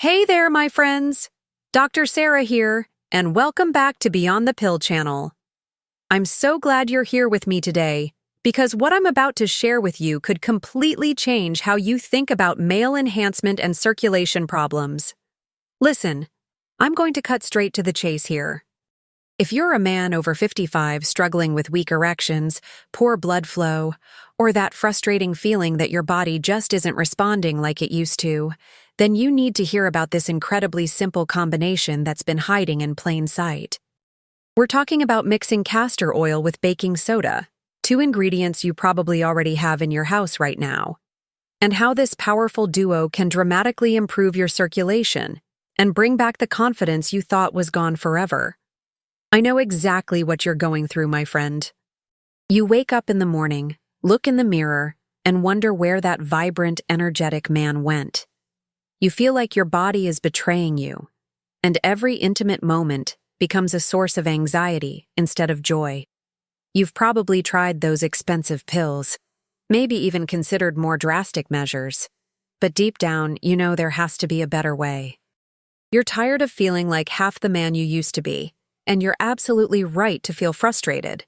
Hey there, my friends! Dr. Sarah here, and welcome back to Beyond the Pill channel. I'm so glad you're here with me today, because what I'm about to share with you could completely change how you think about male enhancement and circulation problems. Listen, I'm going to cut straight to the chase here. If you're a man over 55 struggling with weak erections, poor blood flow, or that frustrating feeling that your body just isn't responding like it used to, then you need to hear about this incredibly simple combination that's been hiding in plain sight. We're talking about mixing castor oil with baking soda, two ingredients you probably already have in your house right now, and how this powerful duo can dramatically improve your circulation and bring back the confidence you thought was gone forever. I know exactly what you're going through, my friend. You wake up in the morning, look in the mirror, and wonder where that vibrant, energetic man went. You feel like your body is betraying you, and every intimate moment becomes a source of anxiety instead of joy. You've probably tried those expensive pills, maybe even considered more drastic measures, but deep down, you know there has to be a better way. You're tired of feeling like half the man you used to be, and you're absolutely right to feel frustrated.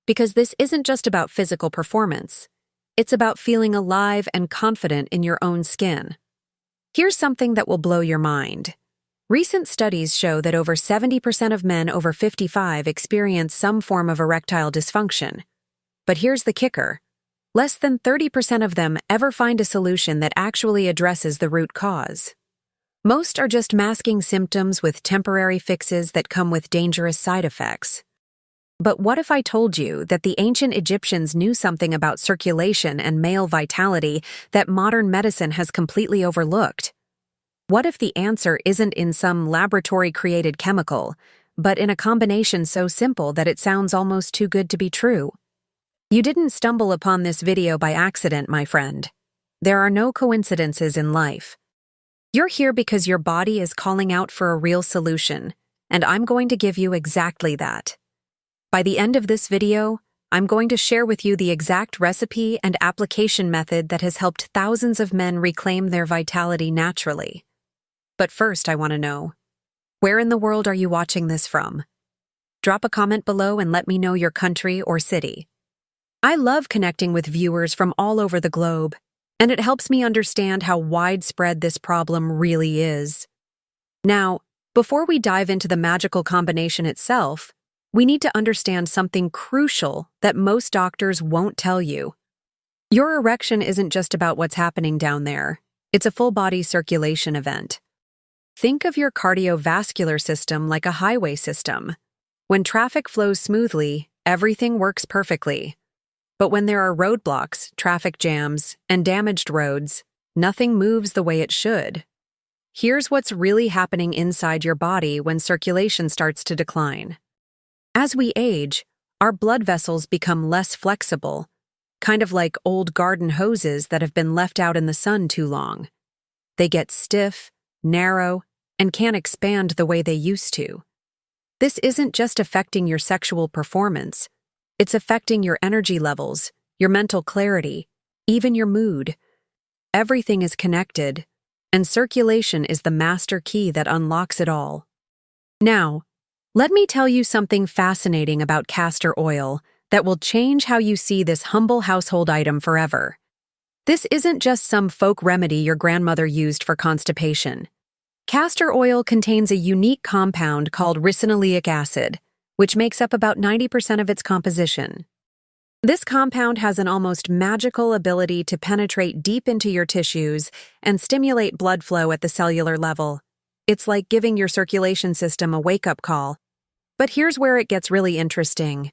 Because this isn't just about physical performance. It's about feeling alive and confident in your own skin. Here's something that will blow your mind. Recent studies show that over 70% of men over 55 experience some form of erectile dysfunction. But here's the kicker. Less than 30% of them ever find a solution that actually addresses the root cause. Most are just masking symptoms with temporary fixes that come with dangerous side effects. But what if I told you that the ancient Egyptians knew something about circulation and male vitality that modern medicine has completely overlooked? What if the answer isn't in some laboratory-created chemical, but in a combination so simple that it sounds almost too good to be true? You didn't stumble upon this video by accident, my friend. There are no coincidences in life. You're here because your body is calling out for a real solution, and I'm going to give you exactly that. By the end of this video, I'm going to share with you the exact recipe and application method that has helped thousands of men reclaim their vitality naturally. But first, I want to know, where in the world are you watching this from? Drop a comment below and let me know your country or city. I love connecting with viewers from all over the globe, and it helps me understand how widespread this problem really is. Now, before we dive into the magical combination itself, we need to understand something crucial that most doctors won't tell you. Your erection isn't just about what's happening down there. It's a full-body circulation event. Think of your cardiovascular system like a highway system. When traffic flows smoothly, everything works perfectly. But when there are roadblocks, traffic jams, and damaged roads, nothing moves the way it should. Here's what's really happening inside your body when circulation starts to decline. As we age, our blood vessels become less flexible, kind of like old garden hoses that have been left out in the sun too long. They get stiff, narrow, and can't expand the way they used to. This isn't just affecting your sexual performance. It's affecting your energy levels, your mental clarity, even your mood. Everything is connected, and circulation is the master key that unlocks it all. Now, let me tell you something fascinating about castor oil that will change how you see this humble household item forever. This isn't just some folk remedy your grandmother used for constipation. Castor oil contains a unique compound called ricinoleic acid, which makes up about 90% of its composition. This compound has an almost magical ability to penetrate deep into your tissues and stimulate blood flow at the cellular level. It's like giving your circulation system a wake-up call. But here's where it gets really interesting.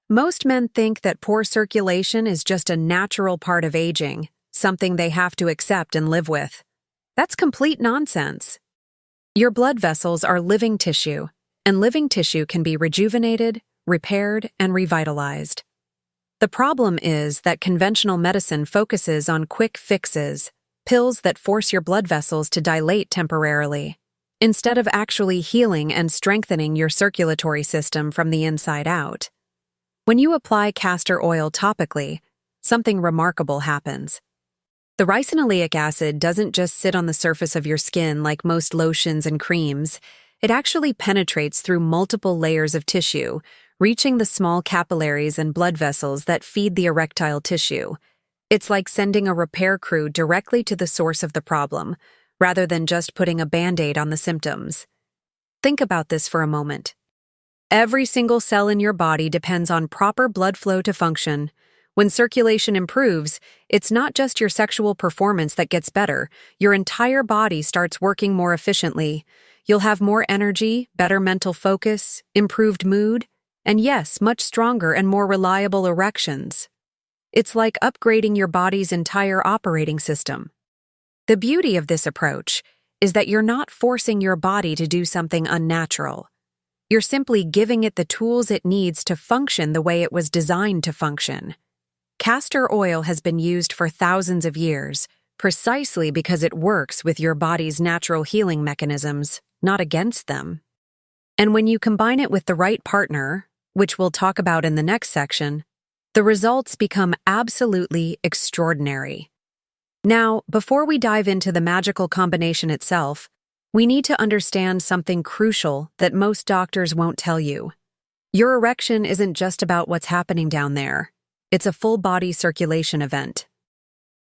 Most men think that poor circulation is just a natural part of aging, something they have to accept and live with. That's complete nonsense. Your blood vessels are living tissue, and living tissue can be rejuvenated, repaired, and revitalized. The problem is that conventional medicine focuses on quick fixes, pills that force your blood vessels to dilate temporarily, instead of actually healing and strengthening your circulatory system from the inside out. When you apply castor oil topically, something remarkable happens. The ricinoleic acid doesn't just sit on the surface of your skin like most lotions and creams. It actually penetrates through multiple layers of tissue, reaching the small capillaries and blood vessels that feed the erectile tissue. It's like sending a repair crew directly to the source of the problem, rather than just putting a Band-Aid on the symptoms. Think about this for a moment. Every single cell in your body depends on proper blood flow to function. When circulation improves, it's not just your sexual performance that gets better, your entire body starts working more efficiently. You'll have more energy, better mental focus, improved mood, and yes, much stronger and more reliable erections. It's like upgrading your body's entire operating system. The beauty of this approach is that you're not forcing your body to do something unnatural. You're simply giving it the tools it needs to function the way it was designed to function. Castor oil has been used for thousands of years, precisely because it works with your body's natural healing mechanisms, not against them. And when you combine it with the right partner, which we'll talk about in the next section, the results become absolutely extraordinary. Now, before we dive into the magical combination itself, we need to understand something crucial that most doctors won't tell you. Your erection isn't just about what's happening down there. It's a full-body circulation event.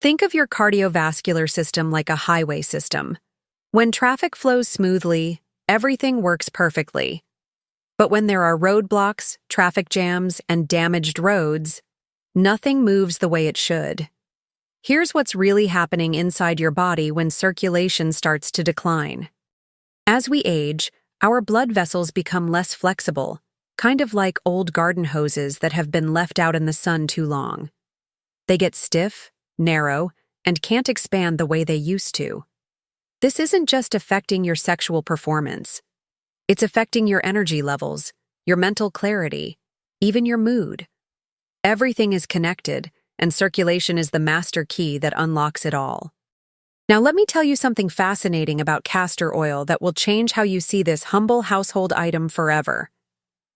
Think of your cardiovascular system like a highway system. When traffic flows smoothly, everything works perfectly. But when there are roadblocks, traffic jams, and damaged roads, nothing moves the way it should. Here's what's really happening inside your body when circulation starts to decline. As we age, our blood vessels become less flexible, kind of like old garden hoses that have been left out in the sun too long. They get stiff, narrow, and can't expand the way they used to. This isn't just affecting your sexual performance. It's affecting your energy levels, your mental clarity, even your mood. Everything is connected, and circulation is the master key that unlocks it all. Now let me tell you something fascinating about castor oil that will change how you see this humble household item forever.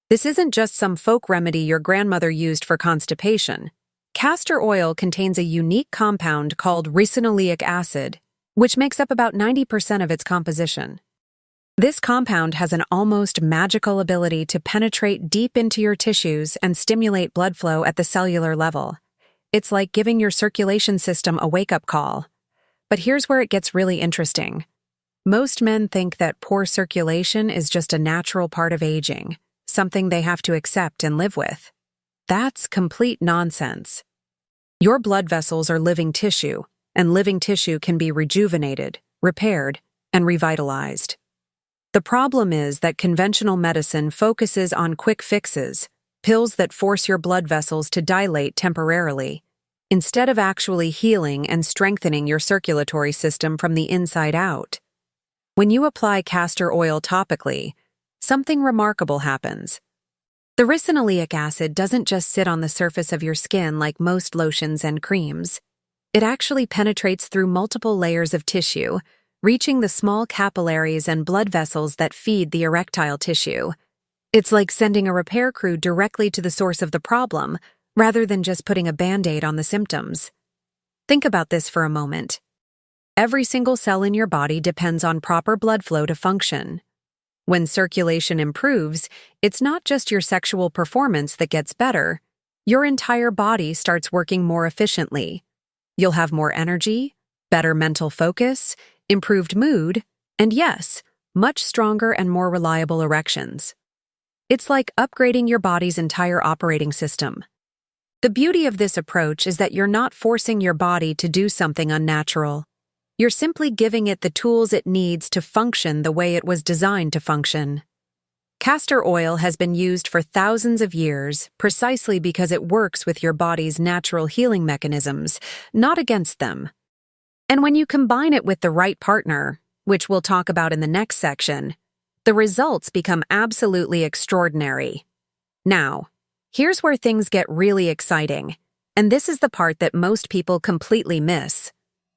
This isn't just some folk remedy your grandmother used for constipation. Castor oil contains a unique compound called ricinoleic acid, which makes up about 90% of its composition. This compound has an almost magical ability to penetrate deep into your tissues and stimulate blood flow at the cellular level. It's like giving your circulation system a wake-up call. But here's where it gets really interesting. Most men think that poor circulation is just a natural part of aging, something they have to accept and live with. That's complete nonsense. Your blood vessels are living tissue, and living tissue can be rejuvenated, repaired, and revitalized. The problem is that conventional medicine focuses on quick fixes, pills that force your blood vessels to dilate temporarily, instead of actually healing and strengthening your circulatory system from the inside out. When you apply castor oil topically, something remarkable happens. The ricinoleic acid doesn't just sit on the surface of your skin like most lotions and creams. It actually penetrates through multiple layers of tissue, reaching the small capillaries and blood vessels that feed the erectile tissue. It's like sending a repair crew directly to the source of the problem, rather than just putting a Band-Aid on the symptoms. Think about this for a moment. Every single cell in your body depends on proper blood flow to function. When circulation improves, it's not just your sexual performance that gets better. Your entire body starts working more efficiently. You'll have more energy, better mental focus, improved mood, and yes, much stronger and more reliable erections. It's like upgrading your body's entire operating system. The beauty of this approach is that you're not forcing your body to do something unnatural. You're simply giving it the tools it needs to function the way it was designed to function. Castor oil has been used for thousands of years precisely because it works with your body's natural healing mechanisms, not against them. And when you combine it with the right partner, which we'll talk about in the next section, the results become absolutely extraordinary. Now, here's where things get really exciting, and this is the part that most people completely miss.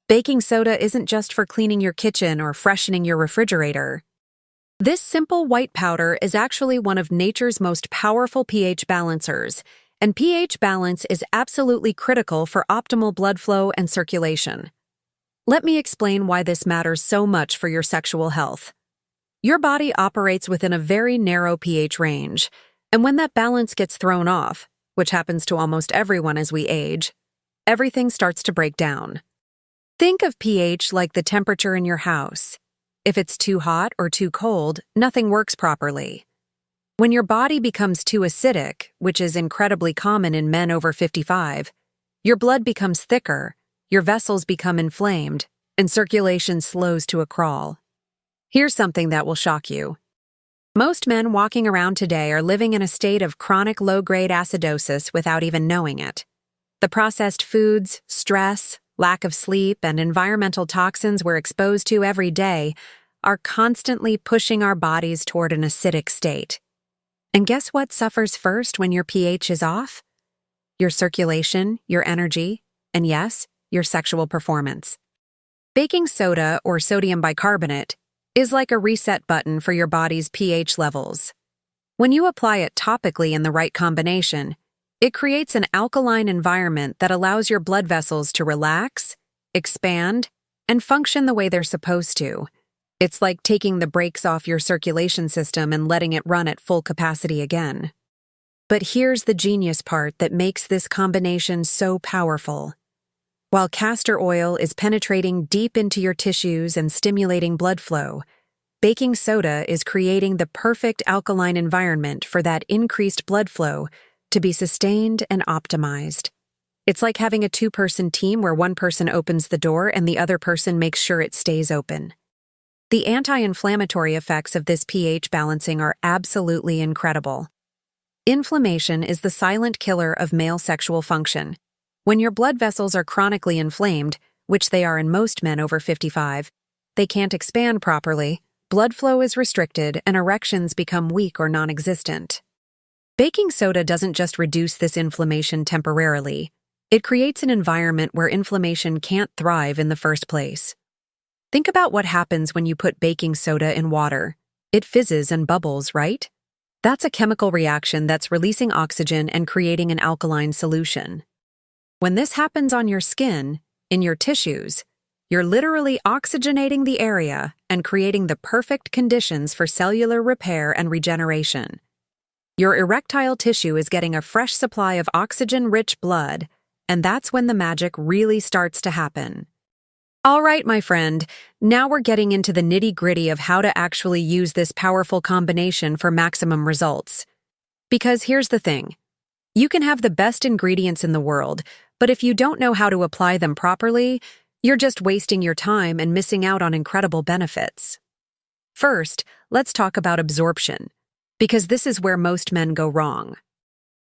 Baking soda isn't just for cleaning your kitchen or freshening your refrigerator. This simple white powder is actually one of nature's most powerful pH balancers, and pH balance is absolutely critical for optimal blood flow and circulation. Let me explain why this matters so much for your sexual health. Your body operates within a very narrow pH range, and when that balance gets thrown off, which happens to almost everyone as we age, everything starts to break down. Think of pH like the temperature in your house. If it's too hot or too cold, nothing works properly. When your body becomes too acidic, which is incredibly common in men over 55, your blood becomes thicker, your vessels become inflamed, and circulation slows to a crawl. Here's something that will shock you. Most men walking around today are living in a state of chronic low-grade acidosis without even knowing it. The processed foods, stress, lack of sleep, and environmental toxins we're exposed to every day are constantly pushing our bodies toward an acidic state. And guess what suffers first when your pH is off? Your circulation, your energy, and yes, your sexual performance. Baking soda, or sodium bicarbonate, is like a reset button for your body's pH levels. When you apply it topically in the right combination, it creates an alkaline environment that allows your blood vessels to relax, expand, and function the way they're supposed to. It's like taking the brakes off your circulation system and letting it run at full capacity again. But here's the genius part that makes this combination so powerful. While castor oil is penetrating deep into your tissues and stimulating blood flow, baking soda is creating the perfect alkaline environment for that increased blood flow to be sustained and optimized. It's like having a two-person team where one person opens the door and the other person makes sure it stays open. The anti-inflammatory effects of this pH balancing are absolutely incredible. Inflammation is the silent killer of male sexual function. When your blood vessels are chronically inflamed, which they are in most men over 55, they can't expand properly, blood flow is restricted, and erections become weak or non-existent. Baking soda doesn't just reduce this inflammation temporarily, it creates an environment where inflammation can't thrive in the first place. Think about what happens when you put baking soda in water. It fizzes and bubbles, right? That's a chemical reaction that's releasing oxygen and creating an alkaline solution. When this happens on your skin, in your tissues, you're literally oxygenating the area and creating the perfect conditions for cellular repair and regeneration. Your erectile tissue is getting a fresh supply of oxygen-rich blood, and that's when the magic really starts to happen. All right, my friend, now we're getting into the nitty-gritty of how to actually use this powerful combination for maximum results. Because here's the thing. You can have the best ingredients in the world, but if you don't know how to apply them properly, you're just wasting your time and missing out on incredible benefits. First, let's talk about absorption, because this is where most men go wrong.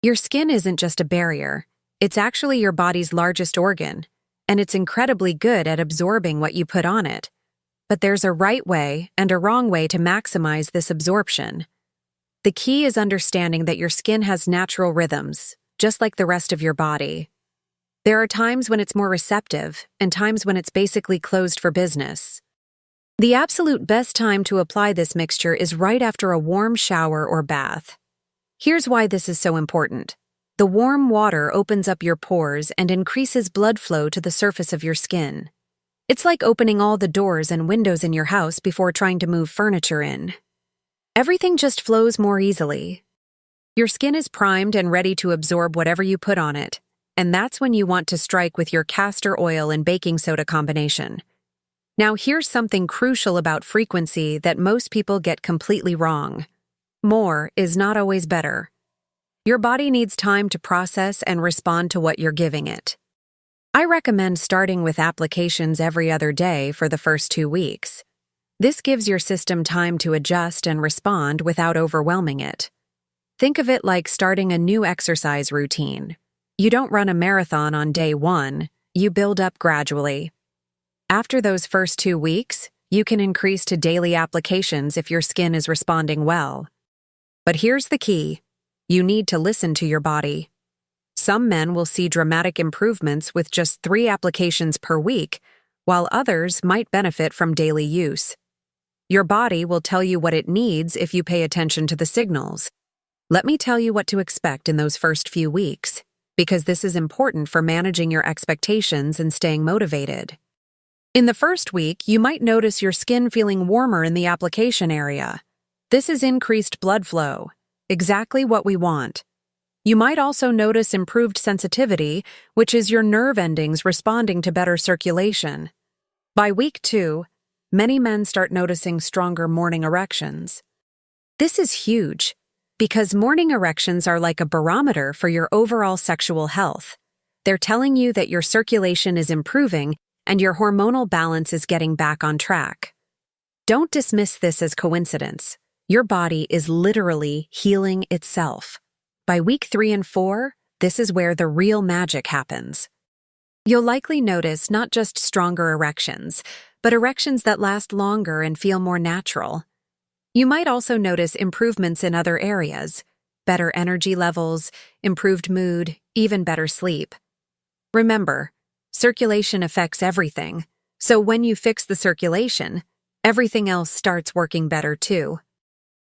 Your skin isn't just a barrier, it's actually your body's largest organ, and it's incredibly good at absorbing what you put on it. But there's a right way and a wrong way to maximize this absorption. The key is understanding that your skin has natural rhythms, just like the rest of your body. There are times when it's more receptive and times when it's basically closed for business. The absolute best time to apply this mixture is right after a warm shower or bath. Here's why this is so important. The warm water opens up your pores and increases blood flow to the surface of your skin. It's like opening all the doors and windows in your house before trying to move furniture in. Everything just flows more easily. Your skin is primed and ready to absorb whatever you put on it, and that's when you want to strike with your castor oil and baking soda combination. Now here's something crucial about frequency that most people get completely wrong. More is not always better. Your body needs time to process and respond to what you're giving it. I recommend starting with applications every other day for the first 2 weeks. This gives your system time to adjust and respond without overwhelming it. Think of it like starting a new exercise routine. You don't run a marathon on day 1, you build up gradually. After those first 2 weeks, you can increase to daily applications if your skin is responding well. But here's the key. You need to listen to your body. Some men will see dramatic improvements with just 3 applications per week, while others might benefit from daily use. Your body will tell you what it needs if you pay attention to the signals. Let me tell you what to expect in those first few weeks, because this is important for managing your expectations and staying motivated. In the first week, you might notice your skin feeling warmer in the application area. This is increased blood flow, exactly what we want. You might also notice improved sensitivity, which is your nerve endings responding to better circulation. By week 2, many men start noticing stronger morning erections. This is huge, because morning erections are like a barometer for your overall sexual health. They're telling you that your circulation is improving and your hormonal balance is getting back on track. Don't dismiss this as coincidence. Your body is literally healing itself. By week 3 and 4, this is where the real magic happens. You'll likely notice not just stronger erections, but erections that last longer and feel more natural. You might also notice improvements in other areas, better energy levels, improved mood, even better sleep. Remember, circulation affects everything, so when you fix the circulation, everything else starts working better too.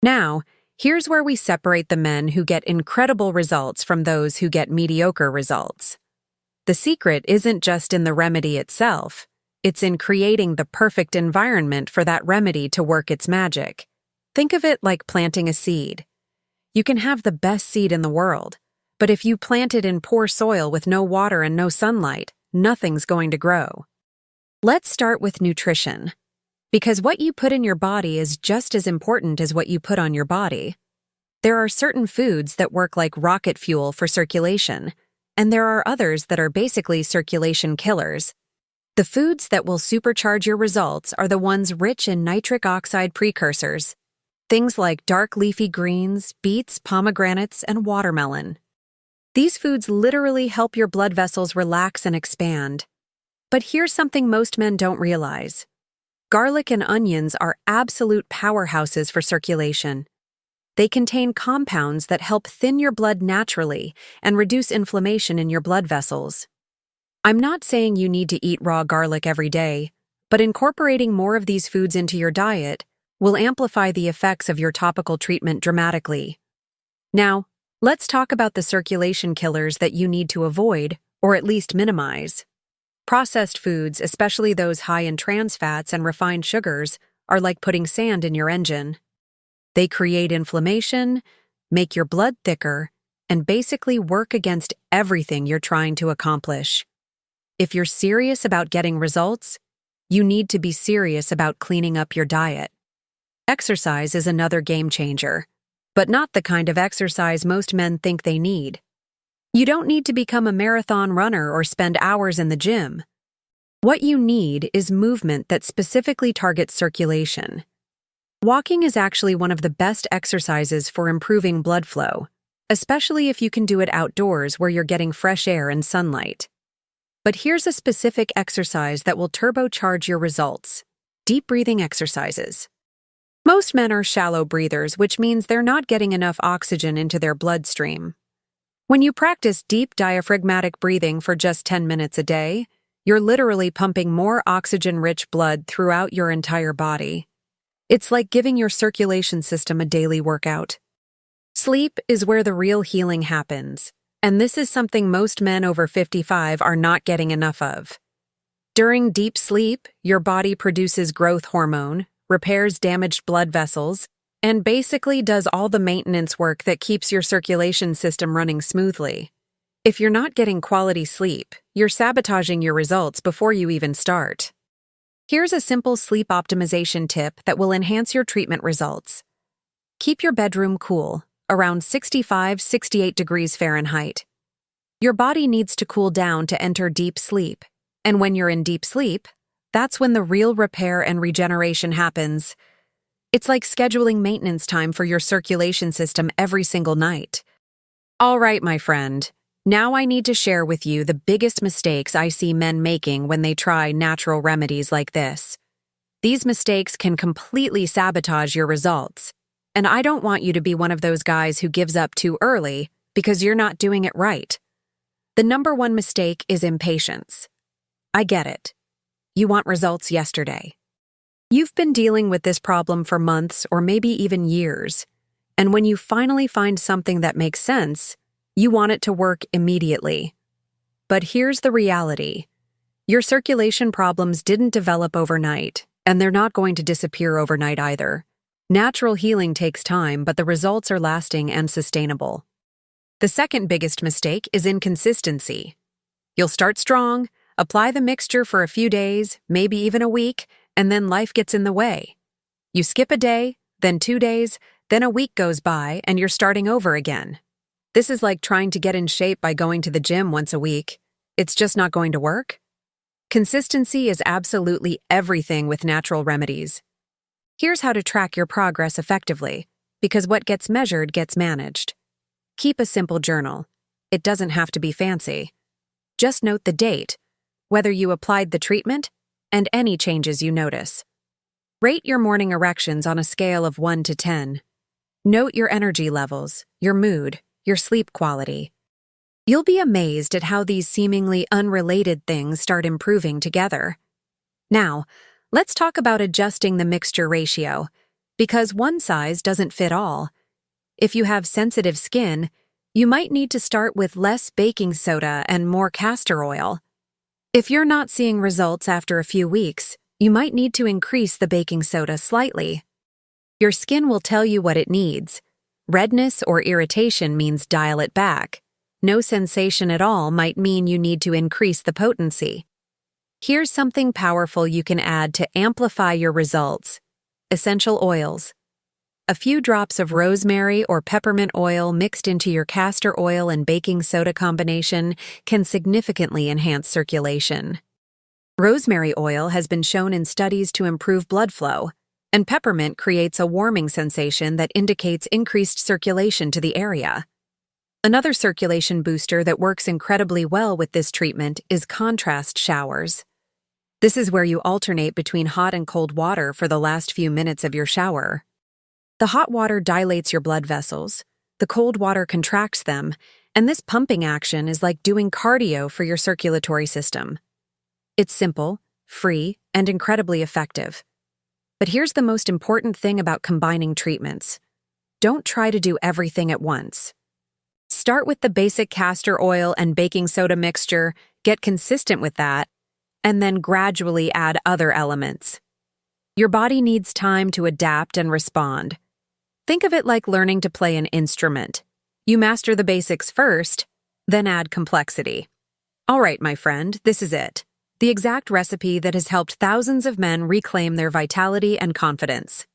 Now, here's where we separate the men who get incredible results from those who get mediocre results. The secret isn't just in the remedy itself, it's in creating the perfect environment for that remedy to work its magic. Think of it like planting a seed. You can have the best seed in the world, but if you plant it in poor soil with no water and no sunlight, nothing's going to grow. Let's start with nutrition. Because what you put in your body is just as important as what you put on your body. There are certain foods that work like rocket fuel for circulation, and there are others that are basically circulation killers. The foods that will supercharge your results are the ones rich in nitric oxide precursors. Things like dark leafy greens, beets, pomegranates, and watermelon. These foods literally help your blood vessels relax and expand. But here's something most men don't realize. Garlic and onions are absolute powerhouses for circulation. They contain compounds that help thin your blood naturally and reduce inflammation in your blood vessels. I'm not saying you need to eat raw garlic every day, but incorporating more of these foods into your diet will amplify the effects of your topical treatment dramatically. Now, let's talk about the circulation killers that you need to avoid, or at least minimize. Processed foods, especially those high in trans fats and refined sugars, are like putting sand in your engine. They create inflammation, make your blood thicker, and basically work against everything you're trying to accomplish. If you're serious about getting results, you need to be serious about cleaning up your diet. Exercise is another game changer, but not the kind of exercise most men think they need. You don't need to become a marathon runner or spend hours in the gym. What you need is movement that specifically targets circulation. Walking is actually one of the best exercises for improving blood flow, especially if you can do it outdoors where you're getting fresh air and sunlight. But here's a specific exercise that will turbocharge your results: deep breathing exercises. Most men are shallow breathers, which means they're not getting enough oxygen into their bloodstream. When you practice deep diaphragmatic breathing for just 10 minutes a day, you're literally pumping more oxygen-rich blood throughout your entire body. It's like giving your circulation system a daily workout. Sleep is where the real healing happens, and this is something most men over 55 are not getting enough of. During deep sleep, your body produces growth hormone, repairs damaged blood vessels, and basically does all the maintenance work that keeps your circulation system running smoothly. If you're not getting quality sleep, you're sabotaging your results before you even start. Here's a simple sleep optimization tip that will enhance your treatment results. Keep your bedroom cool, around 65-68 degrees Fahrenheit. Your body needs to cool down to enter deep sleep, and when you're in deep sleep, that's when the real repair and regeneration happens. It's like scheduling maintenance time for your circulation system every single night. All right, my friend. Now I need to share with you the biggest mistakes I see men making when they try natural remedies like this. These mistakes can completely sabotage your results, and I don't want you to be one of those guys who gives up too early because you're not doing it right. The number one mistake is impatience. I get it. You want results yesterday. You've been dealing with this problem for months or maybe even years, and when you finally find something that makes sense, you want it to work immediately. But here's the reality. Your circulation problems didn't develop overnight, and they're not going to disappear overnight either. Natural healing takes time, but the results are lasting and sustainable. The second biggest mistake is inconsistency. You'll start strong, apply the mixture for a few days, maybe even a week, and then life gets in the way. You skip a day, then 2 days, then a week goes by, and you're starting over again. This is like trying to get in shape by going to the gym once a week. It's just not going to work. Consistency is absolutely everything with natural remedies. Here's how to track your progress effectively, because what gets measured gets managed. Keep a simple journal. It doesn't have to be fancy. Just note the date, whether you applied the treatment, and any changes you notice. Rate your morning erections on a scale of 1 to 10. Note your energy levels, your mood, your sleep quality. You'll be amazed at how these seemingly unrelated things start improving together. Now, let's talk about adjusting the mixture ratio, because one size doesn't fit all. If you have sensitive skin, you might need to start with less baking soda and more castor oil. If you're not seeing results after a few weeks, you might need to increase the baking soda slightly. Your skin will tell you what it needs. Redness or irritation means dial it back. No sensation at all might mean you need to increase the potency. Here's something powerful you can add to amplify your results. Essential oils. A few drops of rosemary or peppermint oil mixed into your castor oil and baking soda combination can significantly enhance circulation. Rosemary oil has been shown in studies to improve blood flow, and peppermint creates a warming sensation that indicates increased circulation to the area. Another circulation booster that works incredibly well with this treatment is contrast showers. This is where you alternate between hot and cold water for the last few minutes of your shower. The hot water dilates your blood vessels, the cold water contracts them, and this pumping action is like doing cardio for your circulatory system. It's simple, free, and incredibly effective. But here's the most important thing about combining treatments. Don't try to do everything at once. Start with the basic castor oil and baking soda mixture, get consistent with that, and then gradually add other elements. Your body needs time to adapt and respond. Think of it like learning to play an instrument. You master the basics first, then add complexity. All right, my friend, this is it. The exact recipe that has helped thousands of men reclaim their vitality and confidence.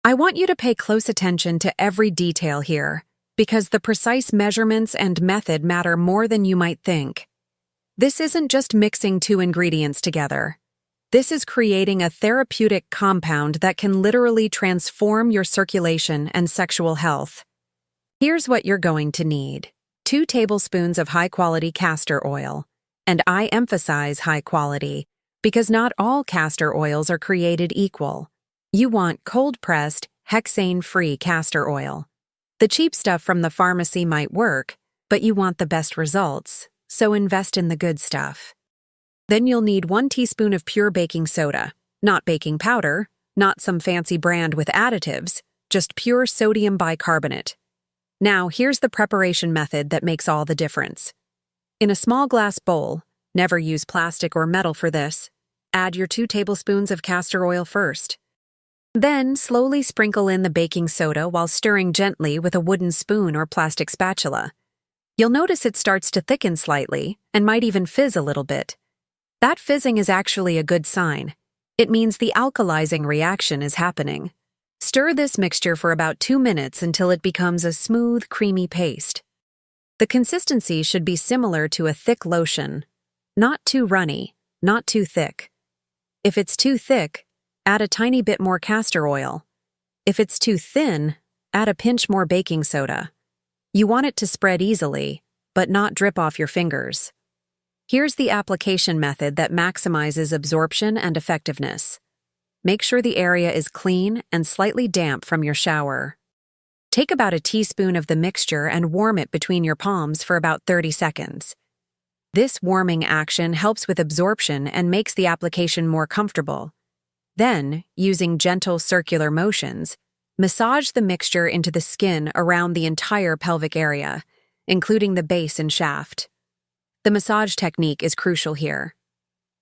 I want you to pay close attention to every detail here, because the precise measurements and method matter more than you might think. This isn't just mixing 2 ingredients together. This is creating a therapeutic compound that can literally transform your circulation and sexual health. Here's what you're going to need. 2 tablespoons of high-quality castor oil. And I emphasize high quality, because not all castor oils are created equal. You want cold-pressed, hexane-free castor oil. The cheap stuff from the pharmacy might work, but you want the best results, so invest in the good stuff. Then you'll need 1 teaspoon of pure baking soda, not baking powder, not some fancy brand with additives, just pure sodium bicarbonate. Now, here's the preparation method that makes all the difference. In a small glass bowl, never use plastic or metal for this, add your 2 tablespoons of castor oil first. Then, slowly sprinkle in the baking soda while stirring gently with a wooden spoon or plastic spatula. You'll notice it starts to thicken slightly and might even fizz a little bit. That fizzing is actually a good sign. It means the alkalizing reaction is happening. Stir this mixture for about 2 minutes until it becomes a smooth, creamy paste. The consistency should be similar to a thick lotion. Not too runny, not too thick. If it's too thick, add a tiny bit more castor oil. If it's too thin, add a pinch more baking soda. You want it to spread easily, but not drip off your fingers. Here's the application method that maximizes absorption and effectiveness. Make sure the area is clean and slightly damp from your shower. Take about a teaspoon of the mixture and warm it between your palms for about 30 seconds. This warming action helps with absorption and makes the application more comfortable. Then, using gentle circular motions, massage the mixture into the skin around the entire pelvic area, including the base and shaft. The massage technique is crucial here.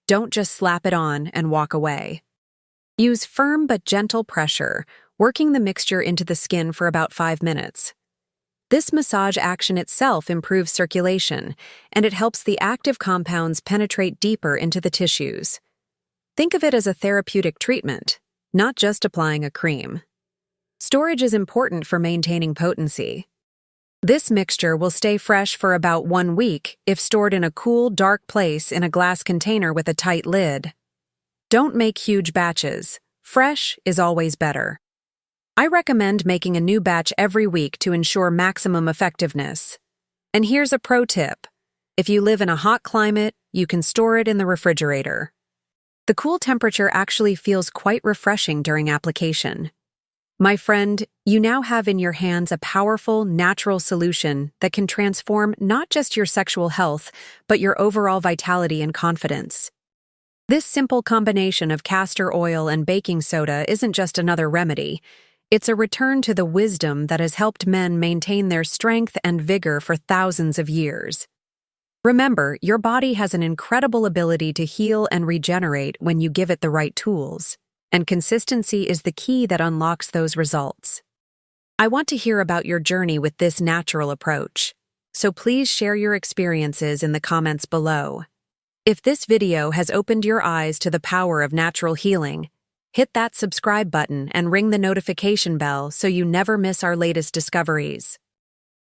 Don't just slap it on and walk away. Use firm but gentle pressure, working the mixture into the skin for about 5 minutes. This massage action itself improves circulation, and it helps the active compounds penetrate deeper into the tissues. Think of it as a therapeutic treatment, not just applying a cream. Storage is important for maintaining potency. This mixture will stay fresh for about 1 week if stored in a cool, dark place in a glass container with a tight lid. Don't make huge batches. Fresh is always better. I recommend making a new batch every week to ensure maximum effectiveness. And here's a pro tip. If you live in a hot climate, you can store it in the refrigerator. The cool temperature actually feels quite refreshing during application. My friend, you now have in your hands a powerful, natural solution that can transform not just your sexual health, but your overall vitality and confidence. This simple combination of castor oil and baking soda isn't just another remedy. It's a return to the wisdom that has helped men maintain their strength and vigor for thousands of years. Remember, your body has an incredible ability to heal and regenerate when you give it the right tools, and consistency is the key that unlocks those results. I want to hear about your journey with this natural approach, so please share your experiences in the comments below. If this video has opened your eyes to the power of natural healing, hit that subscribe button and ring the notification bell so you never miss our latest discoveries.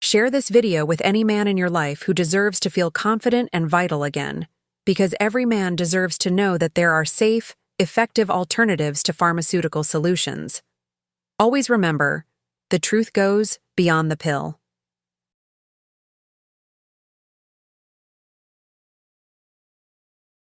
Share this video with any man in your life who deserves to feel confident and vital again, because every man deserves to know that there are safe, effective alternatives to pharmaceutical solutions. Always remember, the truth goes beyond the pill.